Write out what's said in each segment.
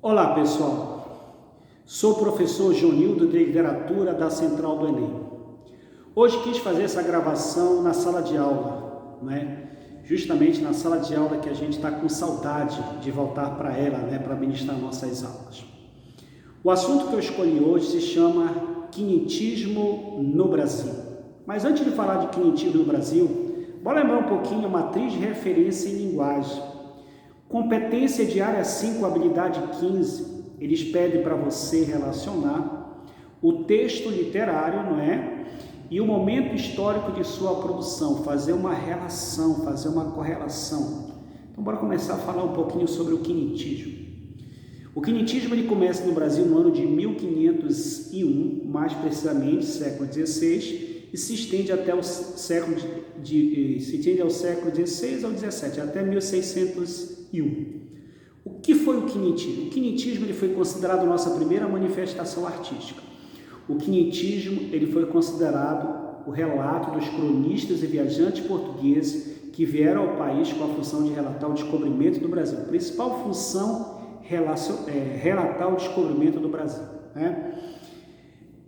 Olá pessoal, sou o professor Jonildo de Literatura da Central do Enem. Hoje quis fazer essa gravação na sala de aula, justamente na sala de aula que a gente está com saudade de voltar para ela, para ministrar nossas aulas. O assunto que eu escolhi hoje se chama quinhentismo no Brasil. Mas antes de falar de quinhentismo no Brasil, bora lembrar um pouquinho a matriz de referência em linguagem. Competência de área 5, habilidade 15, eles pedem para você relacionar o texto literário, e o momento histórico de sua produção, fazer uma relação, fazer uma correlação. Então, bora começar a falar um pouquinho sobre o quinhentismo. O quinhentismo ele começa no Brasil no ano de 1501, mais precisamente século XVI, e se estende até o século XVI ao XVII, até 1601. O que foi o quinhentismo? O quinhentismo ele foi considerado a nossa primeira manifestação artística. O quinhentismo ele foi considerado o relato dos cronistas e viajantes portugueses que vieram ao país com a função de relatar o descobrimento do Brasil. A principal função relatar o descobrimento do Brasil.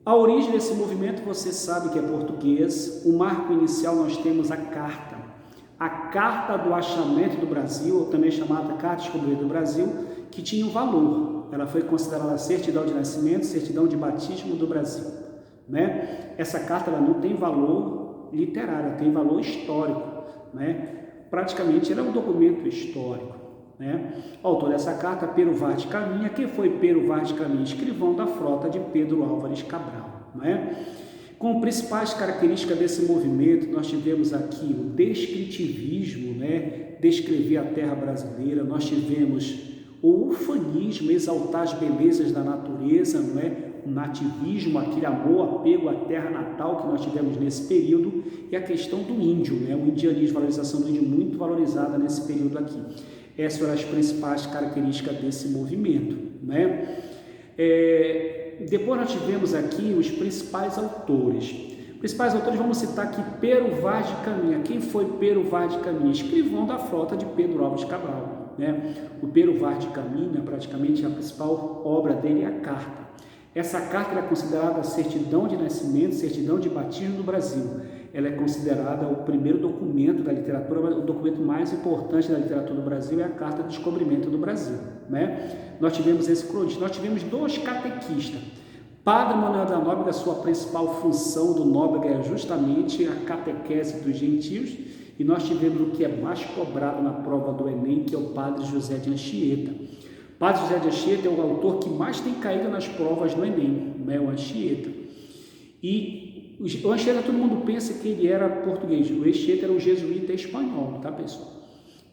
A origem desse movimento você sabe que é português. O marco inicial nós temos a Carta do Achamento do Brasil, ou também chamada Carta do Descobrimento do Brasil, que tinha um valor. Ela foi considerada a certidão de nascimento, certidão de batismo do Brasil. Essa carta ela não tem valor literário, tem valor histórico. Praticamente ela é um documento histórico. O autor dessa carta, Pero Vaz de Caminha. Quem foi Pero Vaz de Caminha? Escrivão da frota de Pedro Álvares Cabral. Com principais características desse movimento, nós tivemos aqui o descritivismo, descrever a terra brasileira. Nós tivemos o ufanismo, exaltar as belezas da natureza, o nativismo, aquele amor, apego à terra natal que nós tivemos nesse período, e a questão do índio, o indianismo, valorização do índio muito valorizada nesse período aqui. Essas foram as principais características desse movimento. Depois nós tivemos aqui os principais autores. Vamos citar aqui Pero Vaz de Caminha. Quem foi Pero Vaz de Caminha? Escrivão da frota de Pedro Álvares Cabral. O Pero Vaz de Caminha, praticamente a principal obra dele é a Carta. Essa carta é considerada a certidão de nascimento, certidão de batismo do Brasil. Ela é considerada o primeiro documento da literatura, o documento mais importante da literatura do Brasil é a Carta do Descobrimento do Brasil. Nós tivemos esse cronista, nós tivemos dois catequistas. Padre Manuel da Nóbrega, sua principal função do Nóbrega é justamente a catequese dos gentios, e nós tivemos o que é mais cobrado na prova do Enem, que é o Padre José de Anchieta. Padre José de Anchieta é o autor que mais tem caído nas provas do Enem, o Anchieta. E o Anchieta, todo mundo pensa que ele era português. O Anchieta era um jesuíta espanhol, tá, pessoal?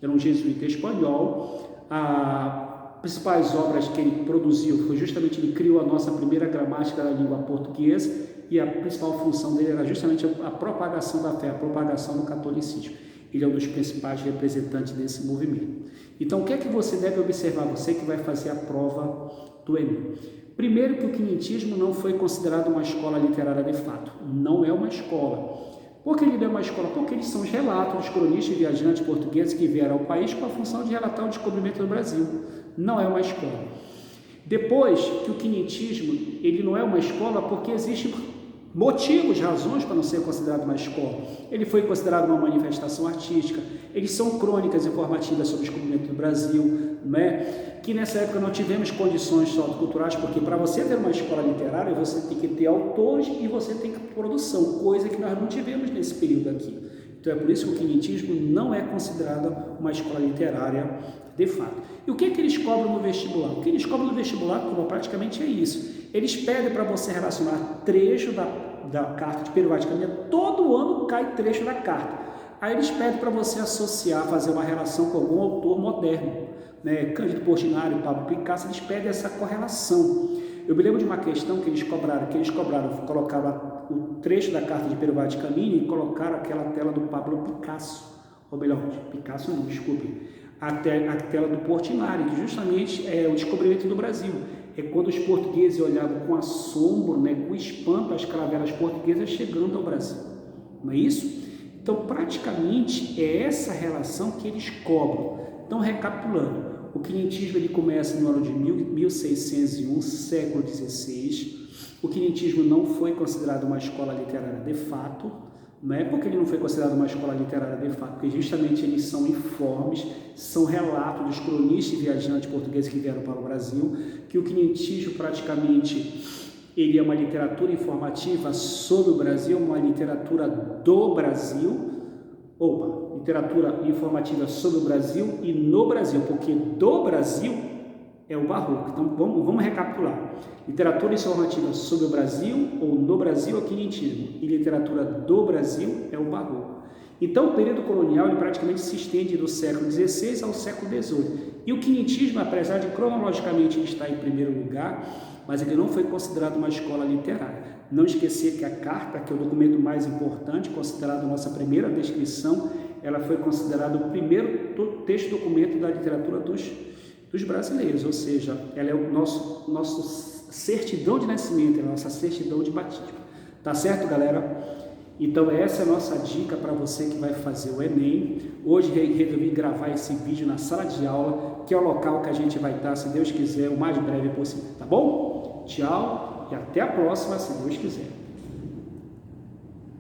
Era um jesuíta espanhol. As principais obras que ele produziu foi justamente, ele criou a nossa primeira gramática da língua portuguesa, e a principal função dele era justamente a propagação da fé, a propagação do catolicismo. Ele é um dos principais representantes desse movimento. Então, o que é que você deve observar, você que vai fazer a prova do Enem? Primeiro, que o quinhentismo não foi considerado uma escola literária de fato. Não é uma escola. Por que ele não é uma escola? Porque eles são os relatos dos cronistas e viajantes portugueses que vieram ao país com a função de relatar o descobrimento do Brasil. Não é uma escola. Depois, que o quinhentismo ele não é uma escola porque existem motivos, razões para não ser considerado uma escola. Ele foi considerado uma manifestação artística. Eles são crônicas informativas sobre o descobrimento do Brasil, que nessa época não tivemos condições socioculturais, porque para você ter uma escola literária, você tem que ter autores e você tem que ter produção, coisa que nós não tivemos nesse período aqui. Então é por isso que o quinhentismo não é considerado uma escola literária de fato. E o que eles cobram no vestibular? O que eles cobram no vestibular, praticamente é isso. Eles pedem para você relacionar trecho da carta de Pero Vaz de Caminha. Todo ano cai trecho da carta. Aí eles pedem para você associar, fazer uma relação com algum autor moderno, Cândido Portinari, Pablo Picasso. Eles pedem essa correlação. Eu me lembro de uma questão que eles colocaram o trecho da carta de Pero Vaz de Caminha e colocaram aquela tela do Pablo Picasso, ou melhor, Picasso não, desculpe, a tela do Portinari, que justamente é o descobrimento do Brasil. É quando os portugueses olhavam com assombro, com espanto, as caravelas portuguesas chegando ao Brasil. Não é isso? Então, praticamente, é essa relação que eles cobram. Então, recapitulando, O quinhentismo ele começa no ano de 1601, século XVI. O quinhentismo não foi considerado uma escola literária de fato. Não é porque ele não foi considerado uma escola literária de fato, porque justamente eles são informes, são relatos dos cronistas e viajantes portugueses que vieram para o Brasil, que o quinhentismo praticamente ele é uma literatura informativa sobre o Brasil, uma literatura do Brasil, literatura informativa sobre o Brasil e no Brasil, porque do Brasil é o Barroco. Então vamos recapitular. Literatura informativa sobre o Brasil ou no Brasil é o quinhentismo, e literatura do Brasil é o Barroco. Então o período colonial ele praticamente se estende do século XVI ao século XVIII. E o quinhentismo, apesar de cronologicamente ele estar em primeiro lugar, mas ele não foi considerado uma escola literária. Não esquecer que a carta, que é o documento mais importante, considerado a nossa primeira descrição, ela foi considerada o primeiro texto-documento da literatura dos brasileiros, ou seja, ela é o nosso certidão de nascimento, é a nossa certidão de batismo. Tá certo, galera? Então essa é a nossa dica para você que vai fazer o Enem. Hoje resolvi gravar esse vídeo na sala de aula, que é o local que a gente vai estar, se Deus quiser, o mais breve possível, tá bom? Tchau e até a próxima, se Deus quiser.